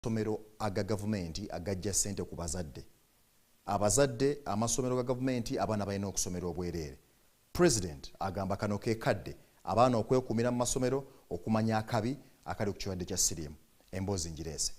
amasomero aga gavumenti agajja ssente ku bazadde. Abazadde amasomero ga gavumenti abaana balina okusomera obwereere. President agamba kano ke kadde abaana okwekumira mu masomero okumanya akabi akali ku kirwadde kya siriimu. Emboozi Njireese.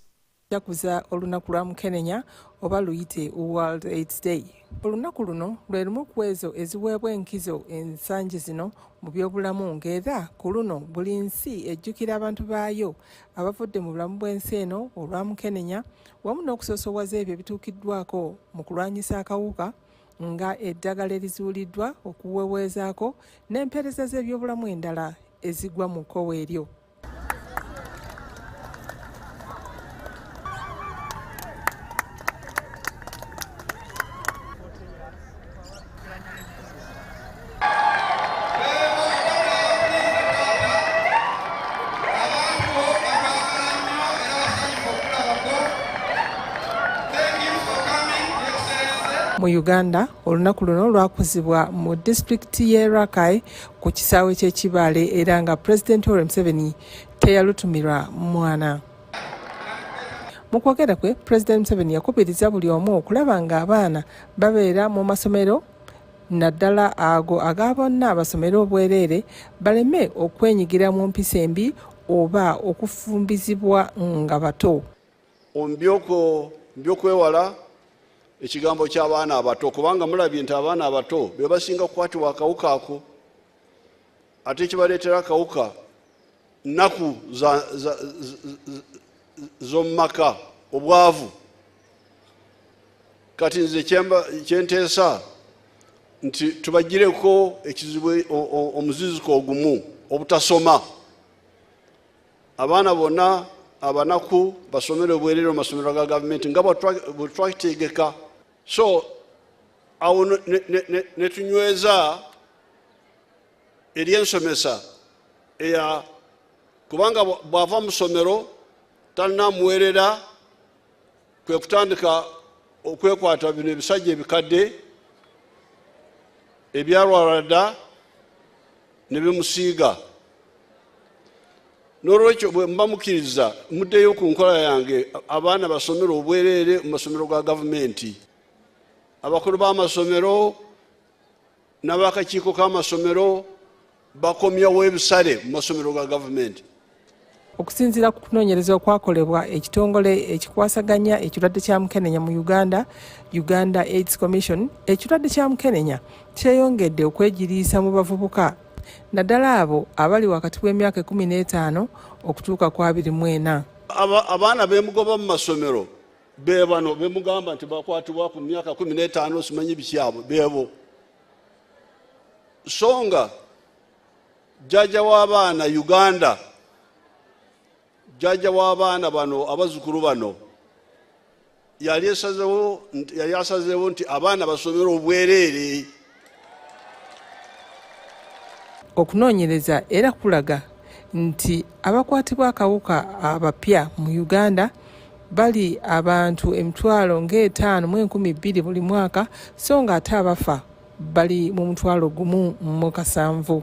Jakuza olunaku lwa Mukenenya oba luyite World AIDS Day. Olunaku luno lwe lumu ku ezo eziweebwa enkizo ensangi zino mu byobulamu ng'era ku luno buli nsi ejjukira abantu baayo abavudde mu bulamu bw'ensi eno olwa Mukenenya wamu n'okusoosowaza ebyo ebituukiddwako mu kulwanyisa akawuka nga eddagala erizuuliddwa okuweweezaako n'empeereza z'ebyobulamu endala ezigwa mu kkowe eryo. Mu Uganda, olunaku luno lwakuzibwa mu disitulikiti y'e Rakai ku kisaawe ky'Ekibale era nga Pulezidenti Yoweri Museveni teyalutumirwa mwana. Mu kwogera kwe, Pulezidenti Museveni yakubiriza buli omu okulaba ng'abaana babeera mu masomero naddala ago aga bonna abasomera obwereere baleme okwenyigira mu mpisa embi oba okufumbizibwa nga bato. Mbyokwewala ekigambo ky'abaana abato kubanga mulabye nti abaana abato be basinga kukwatibwa akawuka ako ate ekibaleetera akawuka nnaku z'omu maka obwavu. Kati nze kyenteesa nti tubagireko ekizibu omuziziko ogumu obutasoma. Abaana bonna abanaku basomere obwereere mu masomero ga gavumenti nga bwe twakitegeka. So awo ne tunyweza eri ensomesa eya kubanga bw'ava mu ssomero talina muweerera kwe kutandika okwekwata bino ebisajja ebikadde ebyalwala dda ne bimusiiga. N'olwekyo bwe mba mukkiriza muddeyo ku nkola yange abaana basomera obwereere mu masomero ga gavumenti. Abakulu b'amasomero n'abakakiiko k'amasomero bakomyawo ebisale mu masomero ga gavumenti. Okusinziira ku kunoonyereza okwakolebwa ekitongole ekikwasaganya ekirwadde kya Mukenenya mu Uganda, Uganda AIDS Commission, ekirwadde kya Mukenenya kyeyongedde okwegiriisa mu bavubuka naddala abo abali wakati w'emyaka 15 okutuuka ku 24. Abaana beemugoba mu masomero beebano bemugamba nti bakwatibwa ku myaka 15 simanyi bikyabo beebo. Songa jjajja w'abaana Uganda, jjajja w'abaana bano abazzukulu bano yali asazeewo nti abaana basomera obwereere. Okunoonyereza era kulaga nti abakwatibwa akawuka abapya mu Uganda bali abantu 5,200 buli mwaka so nga ate abafa bali mu 1,700.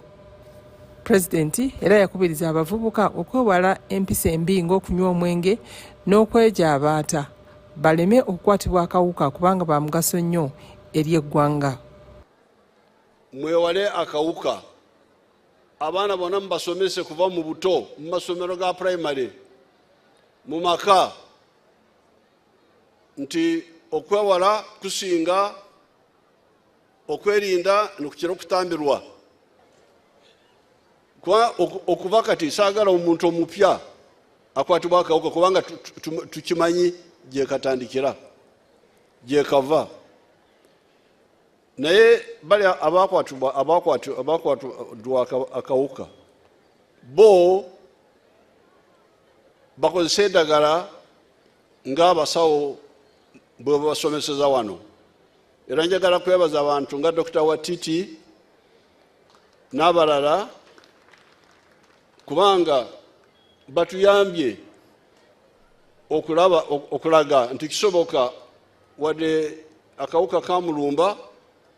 Pulezidenti era yakubiriza abavubuka okwewala empisa embi ng'okunywa omwenge n'okwejabaata baleme okukwatibwa akawuka kubanga ba mugaso nnyo eri eggwanga. Mwewale akawuka. Abaana bonna mubasomese kuva mu buto mu masomero ga primary mu maka nti okwewala kusinga okwerinda nokukira okutambirwa. Okuva kati saagala omuntu omupya akwatibwa akawuka kubanga tukimanyi gye katandikira gye kava. Naye bali abakwatibwa akawuka bo bakozesa eddagala ng'abasawo bwe basomeseza wano. Era njagala kwebaza abantu nga Dr. Watiti n'abalala kubanga batuyambye okulaga nti kisoboka wadde akawuka kamulumba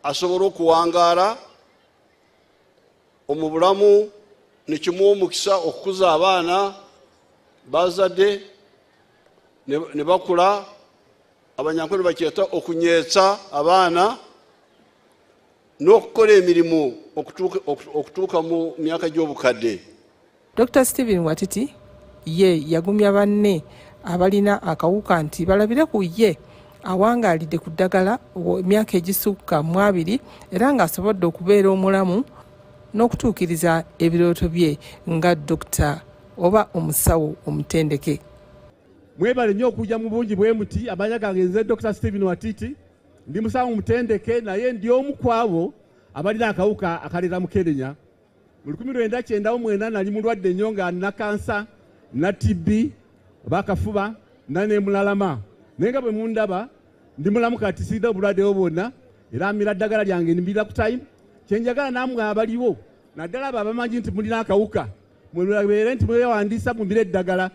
asobola okuwangaala omubulamu ne kimuwa omukisa okukuza abaana bazadde ne bakula abanyankole bakyeta okunyetsa abaana n'okukola emirimu okutuuka mu myaka gy'obukadde. Dr. Stephen Watiti ye yagumya banne abalina akawuka nti balabire ku ye awangaalidde ku ddagala emyaka egisukka mu 2 era ng'asobodde okubeera omulamu n'okutuukiriza ebirooto bye nga dokita oba omusawo omutendeke. Mwebale nnyo okujja mu bungi bwe muti. Amanya gange nze Dr. Stephen Watiti, ndi musawo omutendeke naye ndi omu ku abo abalina akawuka akalera mu Kenya. Mu 1999 nali mulwadde nnyo nga nina kansa na TB bakafuba n'emulalama. Naye nga bwe mundaba ndi mulamu kati sirina obulwadde bwonna era mmira ddagala lyange nimbira ku time. Kyenjagala nammwe abaliwo naddala abo abamanyi nti mulina akawuka mwebeere nti mwewandiisa mumbire eddagala.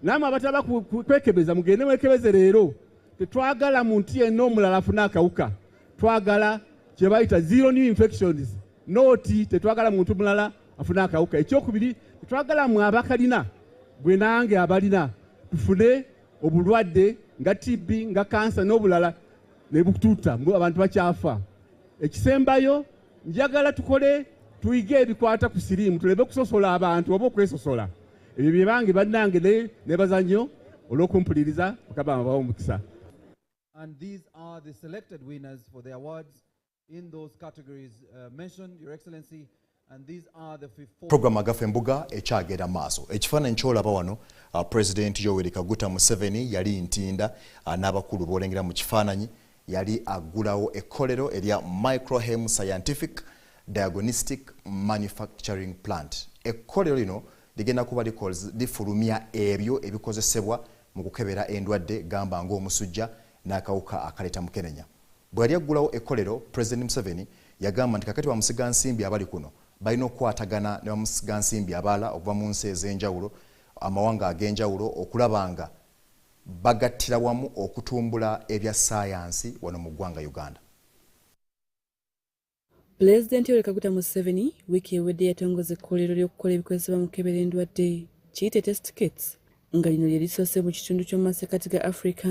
Nammwe abataba kwekebeza mugende mwekebeze leero. Tetwagala muntu yenna omulala afuna akawuka. Twagala kye bayita zero new infections. Noti tetwagala muntu mulala afuna akawuka. Ekyokubiri tetwagala mwe abakalina bwe nange abalina tufune obulwadde nga TB nga kansa n'obulala ne butuuta abantu bakyafa. Ekisembayo njagala tukole tuyige ebikwata ku siriimu tulebe kusosola abantu oba okwesosola. Ebyo bye bange bannange nebaza nnyo olw'okumpuliriza Mukama abawe omukisa. And these are the selected winners for the awards in those categories mentioned, Your Excellency, and these are the 4 Program Agafa Embuga ekyagenda maaso. Ekifaananyi kyolaba wano President Yoweri Kaguta Museveni yali ntinda n'abakulu b'olengera mu kifaananyi yali aggulawo ekkolero erya Microhem Scientific Diagnostic Manufacturing Plant. Ekkolero lino ligenda kuba lifulumya ebyo ebikozesebwa mu kukebera endwadde gamba ng'omusujja n'akawuka akaleeta mu Kenya. Bwe yali aggulawo ekkolero, President Museveni yagamba nti kakati bamusigansimbi abali kuno balina okukwatagana ne bamusigansimbi abalala okuva mu nsi ez'enjawulo, amawanga ag'enjawulo okulaba nga bagattira wamu okutumbula ebya saayansi wano mu ggwanga Uganda. Pulezidenti Yoweri Kaguta Museveni wiiki ewedde yatongoza ekkolero ly'okukola ebikozesebwa mu kukebera endwadde kiyite test kits nga lino lye lisoose mu kitundu ky'omu masekkati ga Africa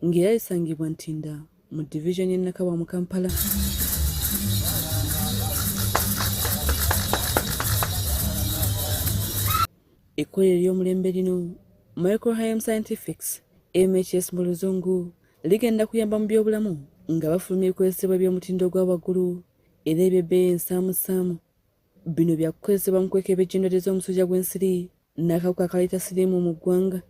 ng'era lisangibwa Ntinda mu division y'e Nakawa mu Kampala. Ekkolero ly'omulembe lino Microhem Scientifics MHS mu luzungu ligenda kuyamba mu byobulamu nga bafulumya ebikozesebwa by'omutindo ogwa waggulu era eby'ebbeeyi ensaamusaamu. Bino byakukozesebwa mu kwekebejja endwadde z'omusujja gw'ensiri n'akawuka akaleeta siriimu mu ggwanga.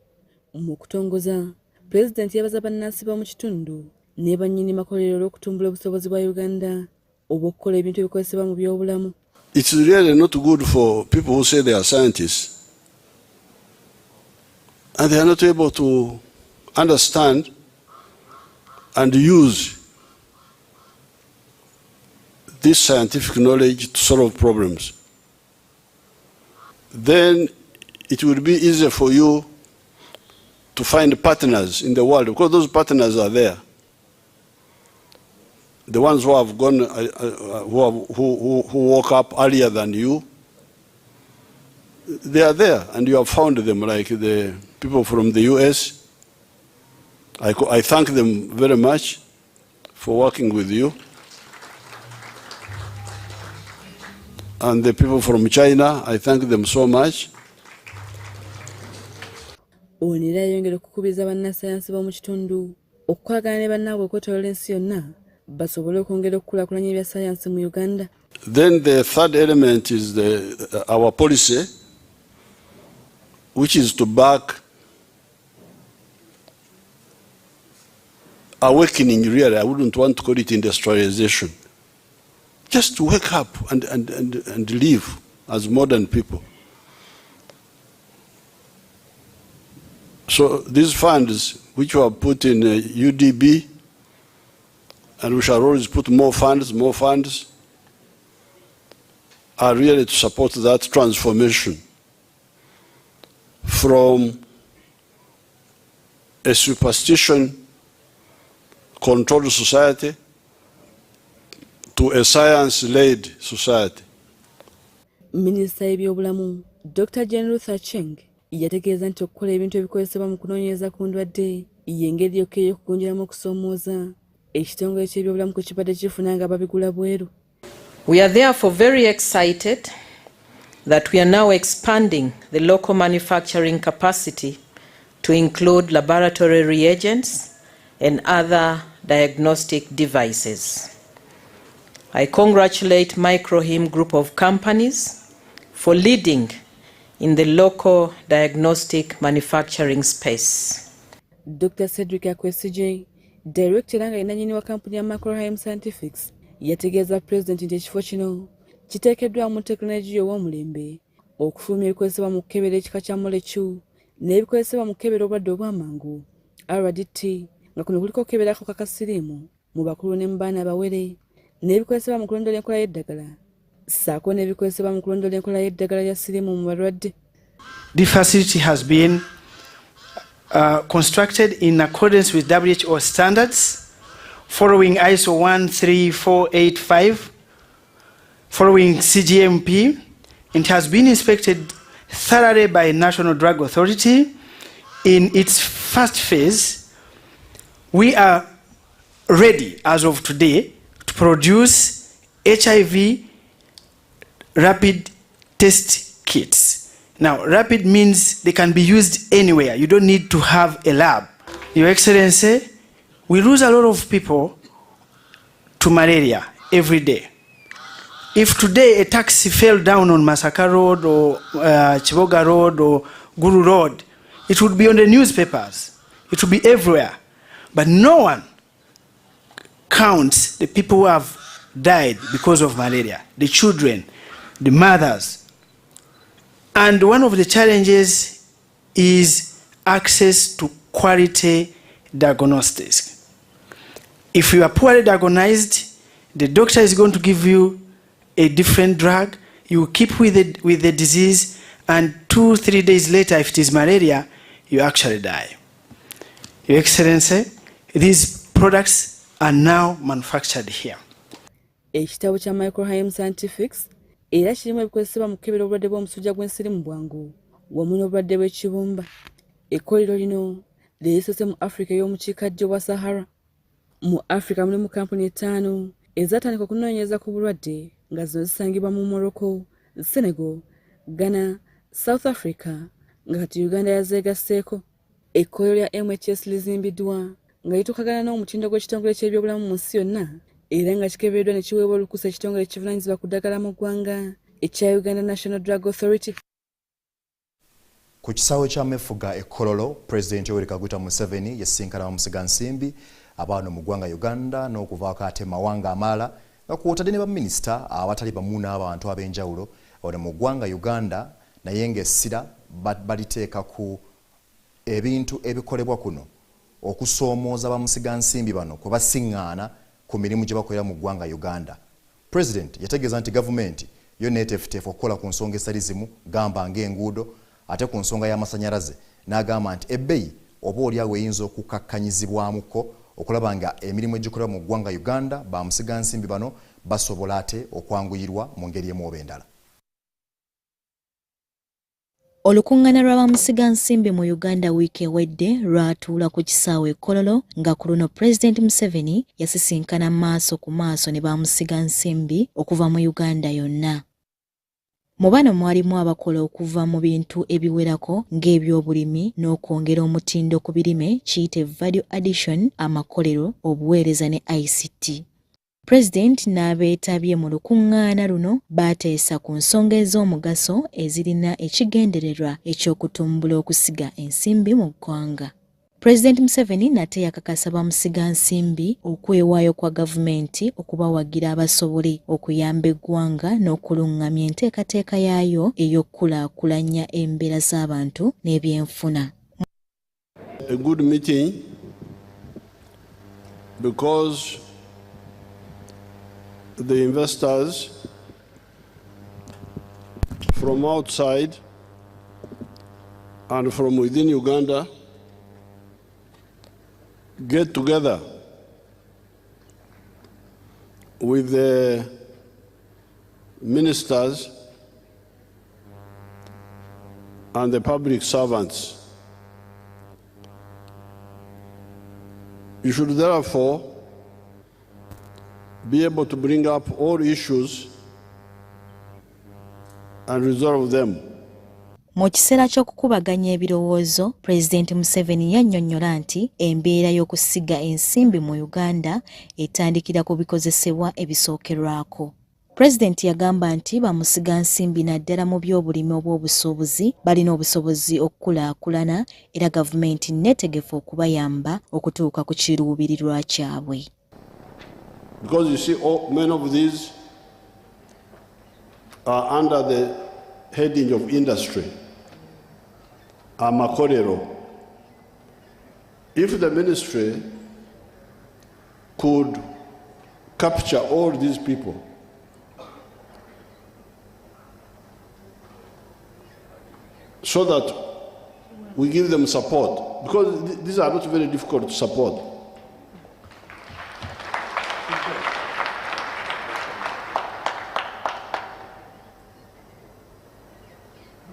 Mu kutongoza, Pulezidenti yabaza bannansi b'omu kitundu ne bannyini makolero olw'okutumbula obusobozi bwa Uganda obw'okukola ebintu ebikozesebwa mu byobulamu. It's really not good for people who say they are scientists and they are not able to understand and use this scientific knowledge to solve problems. Then it will be easier for you to find partners in the world because those partners are there. The ones who have gone, who woke up earlier than you, they are there, and you have found them, like the people from the US. I thank them very much for working with you. And the people from China, I thank them so much. Onera yongera okukubiza bannasayansi b'omu kitundu okukwagana ne bannaabwe okwetooloola ensi yonna basobole okwongera okukulaakulanya ebya sayansi mu Uganda. Then the third element is our policy, which is to back awakening, really. I wouldn't want to call it industrialization. Just to wake up and live as modern people. So these funds, which were put in UDB, and we shall always put more funds, are really to support that transformation from a superstition-controlled society to a science-led society. Minisita y'ebyobulamu Dr. Jane Ruth Acheng yategeeza nti okukola ebintu ebikozesebwa mu kunoonyereza ku ndwadde y'engeri yokka ey'okugonjeramu okusoomooza ekitongole ky'ebyobulamu kwe kibadde kifuna nga babigula bweru. We are therefore very excited that we are now expanding the local manufacturing capacity to include laboratory reagents and other diagnostic devices. I congratulate Microhim Group of companies for leading in the local diagnostic manufacturing space. Dr. Cedric Akwesije, director nga yenanyini wa kampuni ya Microhim Scientifics, yategeeza President nti ekifo kino kiteekeddwamu tekinologiya ow'omulembe okufulumya ebikozesebwa mu kukebera ekika kya molecule n'ebikozesebwa mu kukebera obulwadde obw'amangu RDT, nga kuno kuliko okukeberako kakasiriimu mu bakulu ne mu baana abawere n'ebikozesebwa mu kulondoola enkola y'eddagala ssaako n'ebikozesebwa mu kulondoola enkola y'eddagala lya siriimu mu balwadde. The facility has been constructed in accordance with WHO standards, following ISO 13485, following CGMP. It has been inspected thoroughly by National Drug Authority. In its first phase, we are ready as of today to produce HIV rapid test kits. Now, rapid means they can be used anywhere. You don't need to have a lab. Your Excellency, we lose a lot of people to malaria every day. If today a taxi fell down on Masaka Road or Chiboga Road or Guru Road, it would be on the newspapers. It would be everywhere. But no one counts the people who have died because of malaria, the children, the mothers. And one of the challenges is access to quality diagnostics. If you are poorly diagnosed, the doctor is going to give you a different drug. You keep with the disease, and 2-3 days later, if it is malaria, you actually die. Your Excellency, these products are now manufactured here. Ekitabo kya Microhim Scientifics era kirimu ebikozesebwa mu kukebera obulwadde bw'omusujja gw'ensiri mu bwangu wamu n'obulwadde bw'ekibumba. Ekkolero lino lyesoose mu Africa ey'omukiikaddyo bwa Sahara. Mu Africa mulimu kampuni 5 ezatandika okunoonyereza ku bulwadde nga zino zisangibwa mu Morocco, Senegal, Ghana, South Africa nga kati Uganda yazeegasseeko. Ekkolero lya MHS lizimbiddwa nga lituukagana n'omutindo gw'ekitongole ky'ebyobulamu mu nsi yonna era nga kikebereddwa ne kiweebwa olukusa ekitongole ekivunaanyizibwa ku ddagala mu ggwanga ekya Uganda National Drug Authority. Ku kisaawe kya Mefuga Ekkololo, Pulezidenti Yoweri Kaguta Museveni yasisinkana bamusigansimbi abaana mu ggwanga Uganda n'okuvaako ate mawanga amaala nga kw'otadde ne baminisita abatali bamu n'abantu ab'enjawulo wano mu ggwanga Uganda naye ng'essira baliteeka ku ebintu ebikolebwa kuno okusoomooza bamusigansimbi bano kwe basiŋŋaana ku mirimu gye bakolera mu ggwanga Uganda. President yategeeza nti gavumenti yo neeteefuteefu okukola ku nsonga ezitali zimu gamba ng'enguudo ate ku nsonga y'amasannyalaze n'agamba nti ebbeeyi oba oliawo eyinza okukakkanyizibwamuko okulaba nga emirimu egikolera mu ggwanga Uganda bamusigansimbi bano basobola ate okwanguyirwa mu ngeri emu oba endala. Olukuŋŋaana lwa bamusigansimbi mu Uganda wiiki ewedde lwatuula ku kisaawe Ekkololo nga ku luno Pulezidenti Museveni yasisinkana maaso ku maaso ne bamusigansimbi okuva mu Uganda yonna. Mu bano mwalimu abakola okuva mu bintu ebiwerako ng'ebyobulimi n'okwongera omutindo ku birime kiyite value addition, amakolero, obuweereza ne ICT. Pulezidenti n'abeetabye mu lukuŋŋaana luno baateesa ku nsonga ez'omugaso ezirina ekigendererwa eky'okutumbula okusiga ensimbi mu ggwanga. Pulezidenti Museveni nate yakakasa bamusigansimbi okwewaayo kwa gavumenti okubawagira abasobole okuyamba eggwanga n'okuluŋŋamya enteekateeka yaayo ey'okkulaakulanya embeera z'abantu n'ebyenfuna. A good meeting because the investors from outside and from within Uganda get together with the ministers and the public servants. You should therefore be able to bring up all issues and resolve them. Mu kiseera ky'okukubaganya ebirowoozo, Pulezidenti Museveni yannyonnyola nti embeera y'okusiga ensimbi mu Uganda etandikira ku bikozesebwa ebisookerwako. Pulezidenti yagamba nti bamusiga nsimbi naddala mu by'obulimi obw'obusuubuzi balina obusobozi okukulaakulana era gavumenti neetegefu okubayamba okutuuka ku kiruubirirwa kyabwe. Because you see, many of these are under the heading of industry, amakorero. If the ministry could capture all these people so that we give them support, because these are not very difficult to support.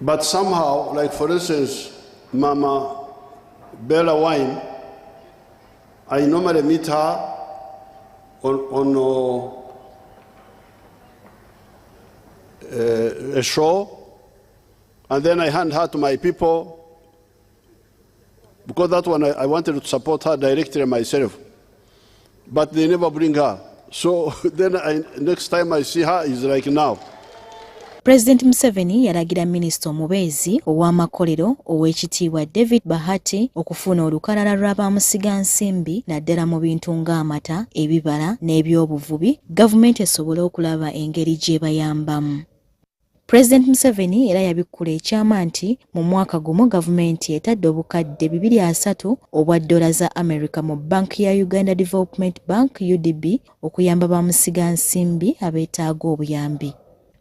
But somehow, like for instance, Mama Bella Wine, I normally meet her on a show, and then I hand her to my people, because that one I wanted to support her directly myself, but they never bring her. So then next time I see her is like now. President Museveni yalagira Minisita omubeezi ow'amakolero ow'ekitiibwa David Bahati okufuna olukalala lw'abamusiga nsimbi naddala mu bintu ng'amata, ebibala n'ebyobuvubi, gavumenti esobole okulaba engeri gye bayambamu. President Museveni era yabikkula ekyama nti mu mwaka gumu gavumenti etadde obukadde 230 obwa dola za America mu banki ya Uganda Development Bank UDB okuyamba bamusiga nsimbi abeetaaga obuyambi.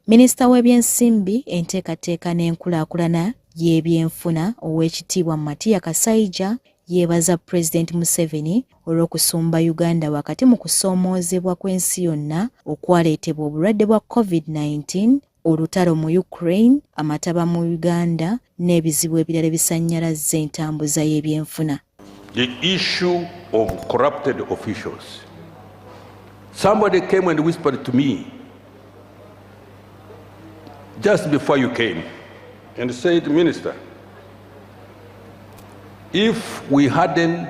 Minisita w'ebyensimbi, enteekateeka n'enkulaakulana y'ebyenfuna ow'ekitiibwa Matiya Kasaija yeebaza President Museveni olw'okusumba Uganda wakati mu kusoomoozebwa kw'ensi yonna okwaleetebwa obulwadde bwa COVID-19, olutalo mu Ukraine, amataba mu Uganda n'ebizibu ebirala ebisannyalazza entambuza y'ebyenfuna. The issue of corrupted officials. Somebody came and whispered to me just before you came and said, Minister, if we hadn't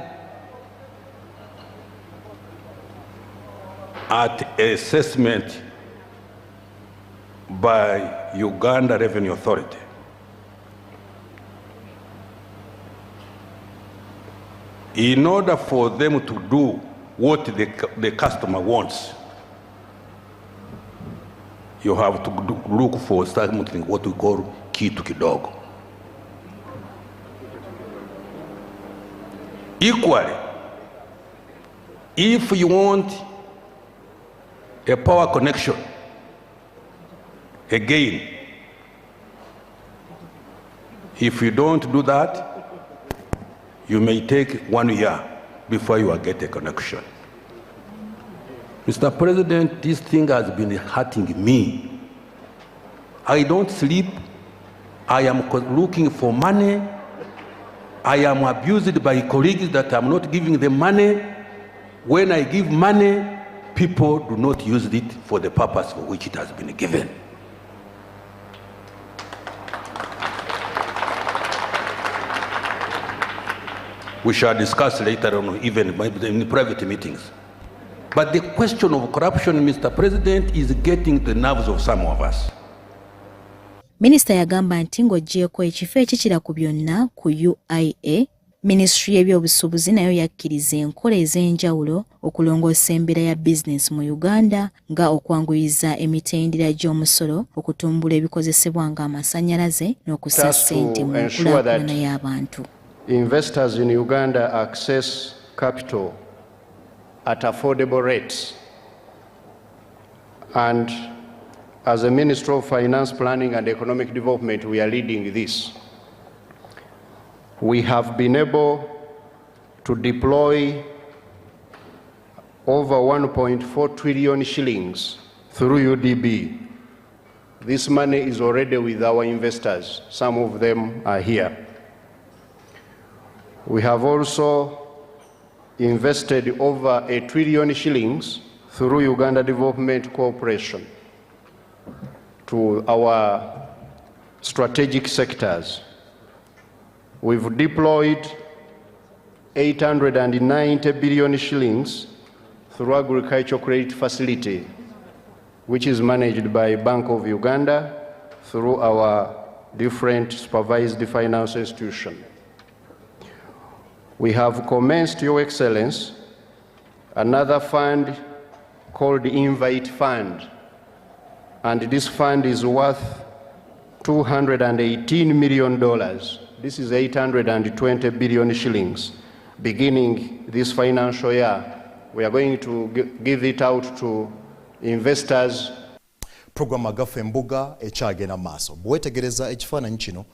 at assessment by Uganda Revenue Authority, in order for them to do what the customer wants, you have to look for something what we call kitu kidogo. Equally, if you want a power connection, again, if you don't do that, you may take 1 year before you get a connection. Mr. President, this thing has been hurting me. I don't sleep. I am looking for money. I am abused by colleagues that I'm not giving them money. When I give money, people do not use it for the purpose for which it has been given. We shall discuss later on, even in private meetings. But the question of corruption, Mr. President, is getting the nerves of some of us. Minisita yagamba nti ng'oggyeko ekifo ekikira ku byonna ku UIA, Ministry y'ebyobusuubuzi nayo yakkiriza enkola ez'enjawulo okulongoosa embeera ya bizinesi mu Uganda nga okwanguyiza emitendera gy'omusolo, okutumbula ebikozesebwa ng'amasannyalaze n'okussa ssente mu nkulaakulana y'abantu. Investors in Uganda access capital at affordable rates. And as a Ministry of Finance, Planning and Economic Development, we are leading this. We have been able to deploy over 1.4 trillion shillings through UDB This money is already with our investors. Some of them are here. We have also invested over R1 trillion shillings through Uganda Development Corporation to our strategic sectors. We've deployed 890 billion shillings through Agricultural Credit Facility, which is managed by Bank of Uganda through our different supervised finance institutions. We have commenced, Your Excellence, another fund called the Invite Fund, and this fund is worth $218 million. This is 820 billion shillings. Beginning this financial year, we are going to give it out to investors. Program Agafa Embuga ekyagenda maaso. Bwetegereza ekifaananyi kino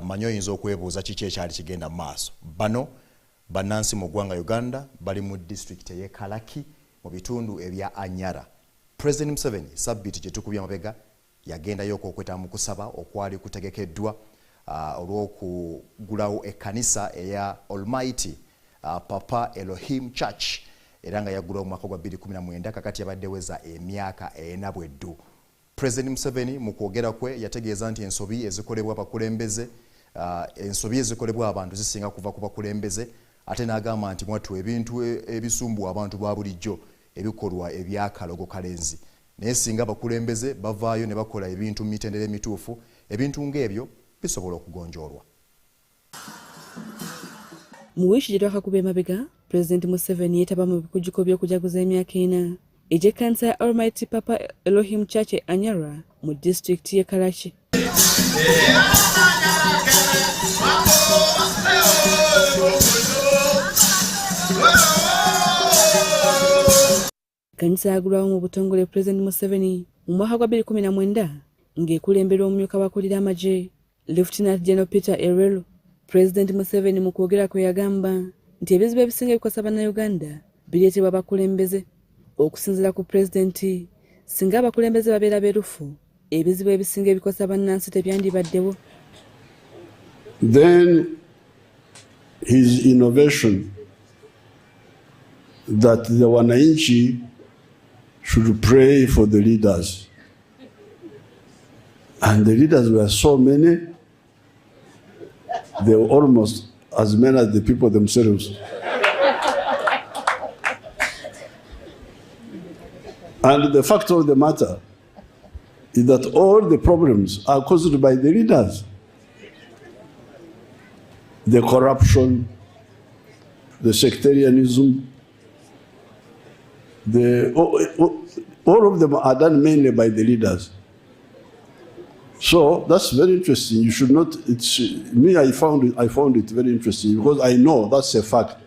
manyi oyinza okwebuuza kiki ekyali kigenda maaso. Bano bannansi mu ggwanga Uganda bali mu district y'e Kalaki mu bitundu ebya Anyara. President Museveni sabbiti gye tukubye amabega yagendayo okwokweta mu kusaba okwali kutegekeddwa olw'okugulawo ekkanisa eya Almighty Papa Elohim Church era nga yaggulawo mu mwaka gwa 2019 kakati yabaddeweza emyaka 4 bweddu. President Museveni mu kwogera kwe yategeeza nti ensobi ezikolebwa abakulembeze ensobi ezikolebwa abantu zisinga kuva ku bakulembeze ate n'agamba nti mwattu ebintu ebisumbu abantu ba bulijjo ebikolwa ebyakalogo kalenzi naye singa abakulembeze bavaayo ne bakola ebintu mu mitendera emituufu ebintu ng'ebyo bisobola okugonjoolwa. Mu wiiki gye twakakuba emabega, President Museveni yeetaba mu bikujjuko by'okujaguza emyaka 4 egy'ekkanisa ya Almighty Papa Elohim Church e Anyara mu district y'e Karachi. Ekkanisa yagulwawo mu butongole President Museveni mu mwaka gwa 2019 ng'ekulembera omumyuka w'akulira amagye Lieutenant General Peter Erelu. President Museveni mu kwogera kwe yagamba nti ebizibu ebisinga ebikosa bannayuganda bireetebwa abakulembeze. Okusinziira ku pulezidenti, singa abakulembeze babeera beerufu, ebizibu ebisinga ebikosa bannansi tebyandibaddewo. Then his innovation that the wananchi should pray for the leaders. And the leaders were so many, they were almost as many as the people themselves. And the fact of the matter is that all the problems are caused by the leaders. The corruption, the sectarianism, all of them are done mainly by the leaders. So that's very interesting. You should not, it's, me, I found it very interesting because I know that's a fact.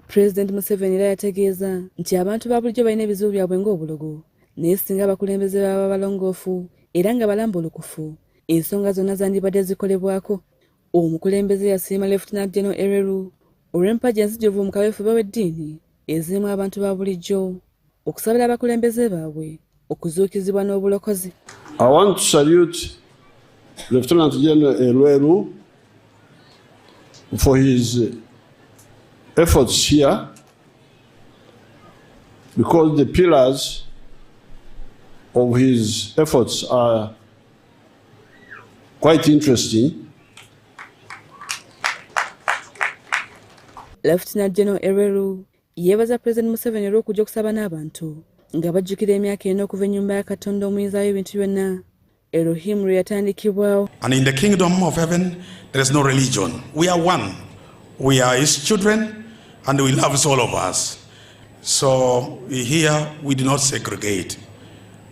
President Museveni era yategeeza nti abantu ba bulijjo balina ebizibu byabwe ng'obulogo naye singa abakulembeze baba balongoofu era nga balambulukufu ensonga zonna zandibadde zikolebwako. Omukulembeze yasiima Lieutenant General Erelu olw'empagi enzijuvu mu kaweefube w'eddiini ezirimu abantu ba bulijjo okusabira abakulembeze baabwe okuzuukizibwa n'obulokozi. I want to salute Lieutenant General Erelu for his efforts here, because the pillars of his efforts are quite interesting. Lieutenant General Erelu yeebaza President Museveni olw'okujja okusaba n'abantu nga bajjukira emyaka 4 okuva ennyumba ya Katonda omuyizaayo ebintu byonna Elohim lwe yatandikibwawo. And in the kingdom of heaven there is no religion. We are one. We are his children and he loves all of us. So here we do not segregate.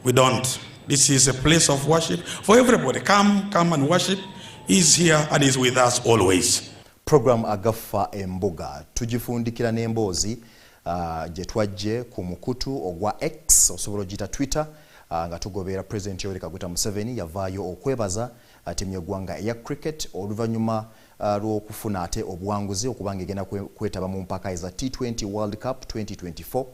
We don't. This is a place of worship for everybody. Come and worship. He's here and he's with us always. Program Agafa Embuga tujifundikira n'emboozi gye twajje ku mukutu ogwa X osobola ogiyita Twitter nga tugoberera President Yoweri Kaguta Museveni yavaayo okwebaza ttiimu y'eggwanga eya cricket oluvannyuma lw'okufuna ate obuwanguzi okubanga egenda kwetaba mu mpaka eza T20 World Cup 2024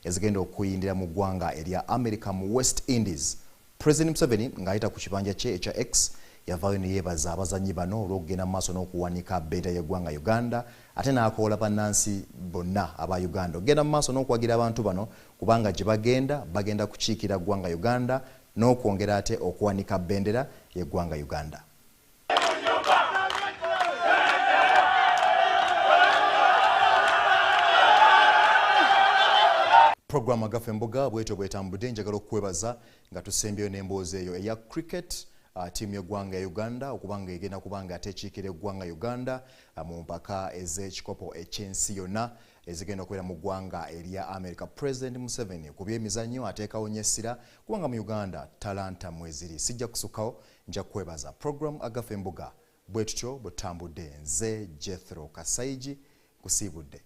ezigenda okuyindira mu ggwanga erya America mu West Indies. President Museveni ng'ayita ku kibanja kye ekya X yavaayo ne yeebaza abazannyi bano olw'okugenda mu maaso n'okuwanika bendera y'eggwanga Uganda ate n'akoola bannansi bonna aba Uganda okugenda mu maaso n'okuwagira abantu bano kubanga gye bagenda kukiikira ggwanga Uganda n'okwongera ate okuwanika bendera y'eggwanga Uganda. Program Agafa Embuga bwetyo bwetambudde njagala okwebaza nga tusembyeyo n'emboozi eyo eya cricket tiimu y'eggwanga ya Uganda okubanga egenda kubanga atekiikira eggwanga Uganda mu mpaka ez'ekikopo eky'ensi yonna ezigenda okubeera mu ggwanga erya America. President Museveni ku by'emizannyo ateekawo nnyo essira kubanga mu Uganda talanta mweziri. Sijja kusukkawo nja kwebaza. Program Agafa Embuga bwetyo butambudde. Nze Jethro Kasayigi kusiibudde.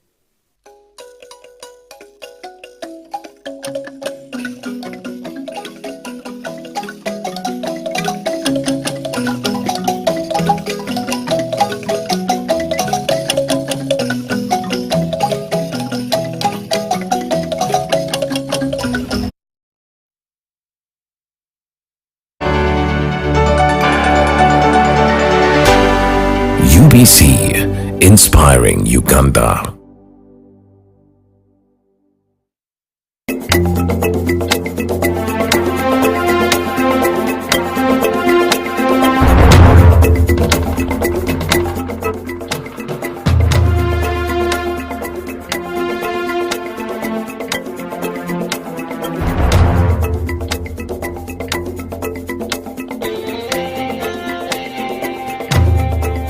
UBC, inspiring Uganda.